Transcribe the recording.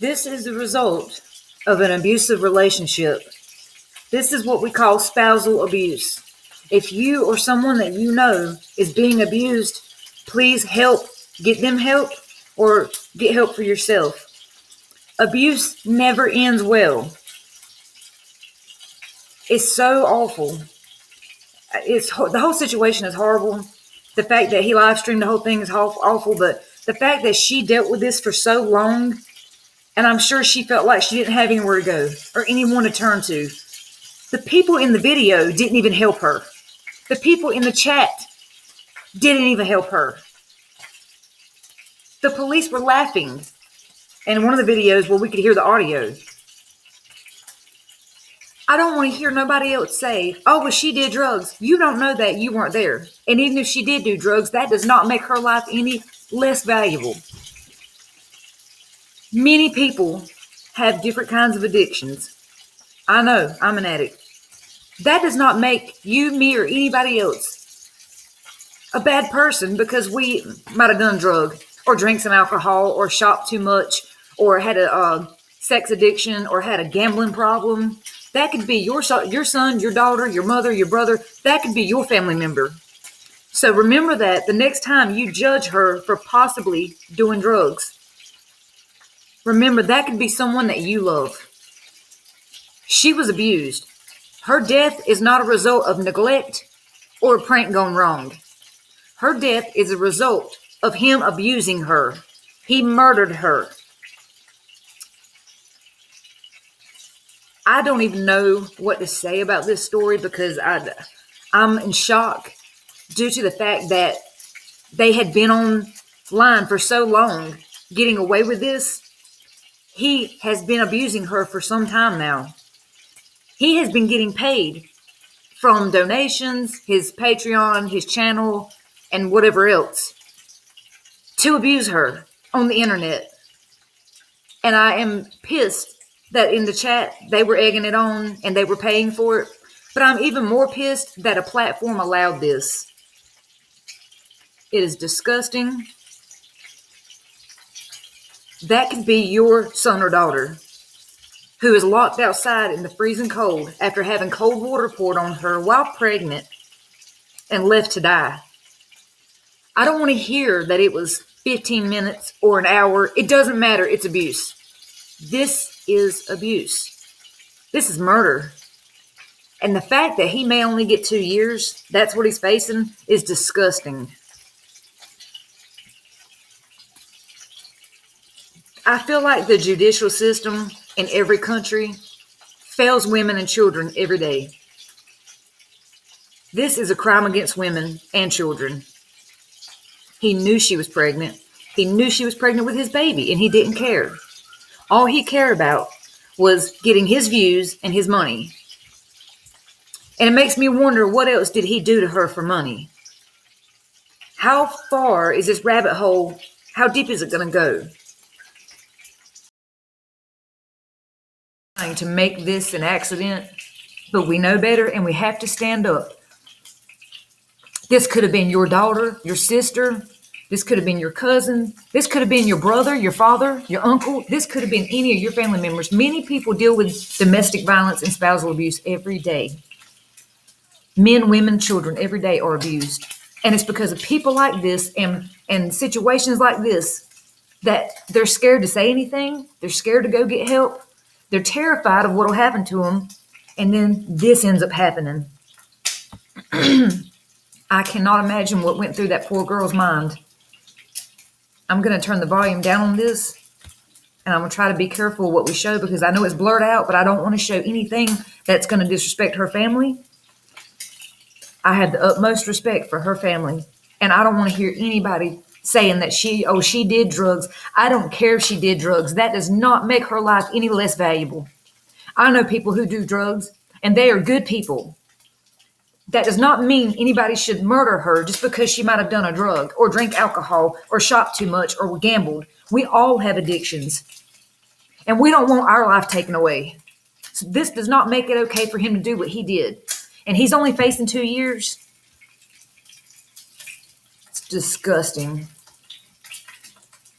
This is the result of an abusive relationship. This is what we call spousal abuse. If you or someone that you know is being abused, please get them help, or get help for yourself. Abuse never ends well. It's so awful. The whole situation is horrible. The fact that he live streamed the whole thing is awful, but the fact that she dealt with this for so long, and I'm sure she felt like she didn't have anywhere to go or anyone to turn to. The people in the video didn't even help her. The people in the chat didn't even help her. The police were laughing. And in one of the videos where we could hear the audio, I don't want to hear nobody else say, oh, well, she did drugs. You don't know that. You weren't there. And even if she did do drugs, that does not make her life any less valuable. Many people have different kinds of addictions. I know, I'm an addict. That does not make you, me, or anybody else a bad person because we might have done drug or drank some alcohol or shopped too much or had a sex addiction or had a gambling problem. That could be your son, your daughter, your mother, your brother. That could be your family member. So remember that the next time you judge her for possibly doing drugs, remember that could be someone that you love. She was abused. Her death is not a result of neglect or a prank gone wrong. Her death is a result of him abusing her. He murdered her. I don't even know what to say about this story because I'm in shock due to the fact that they had been online for so long getting away with this. He has been abusing her for some time now. He has been getting paid from donations, his Patreon, his channel, and whatever else to abuse her on the internet. And I am pissed that in the chat they were egging it on and they were paying for it. But I'm even more pissed that a platform allowed this. It is disgusting. That could be your son or daughter who is locked outside in the freezing cold after having cold water poured on her while pregnant and left to die. I don't want to hear that it was 15 minutes or an hour. It doesn't matter. It's abuse. This is abuse. This is murder. And the fact that he may only get 2 years, that's what he's facing, is disgusting. I feel like the judicial system in every country fails women and children every day. This is a crime against women and children. He knew she was pregnant. He knew she was pregnant with his baby, and he didn't care. All he cared about was getting his views and his money. And it makes me wonder, what else did he do to her for money? How far is this rabbit hole? How deep is it going to go? Trying to make this an accident, but we know better and we have to stand up. This could have been your daughter, your sister. This could have been your cousin. This could have been your brother, your father, your uncle. This could have been any of your family members. Many people deal with domestic violence and spousal abuse every day. Men, women, children every day are abused. And it's because of people like this and situations like this that they're scared to say anything. They're scared to go get help. They're terrified of what will happen to them. And then this ends up happening. I cannot imagine what went through that poor girl's mind. I'm going to turn the volume down on this. And I'm going to try to be careful what we show because I know it's blurred out, but I don't want to show anything that's going to disrespect her family. I have the utmost respect for her family. And I don't want to hear anybody saying that she did drugs. I don't care if she did drugs. That does not make her life any less valuable. I know people who do drugs, and they are good people. That does not mean anybody should murder her just because she might have done a drug or drank alcohol or shopped too much or gambled. We all have addictions, and we don't want our life taken away. So this does not make it okay for him to do what he did. And he's only facing 2 years. It's disgusting.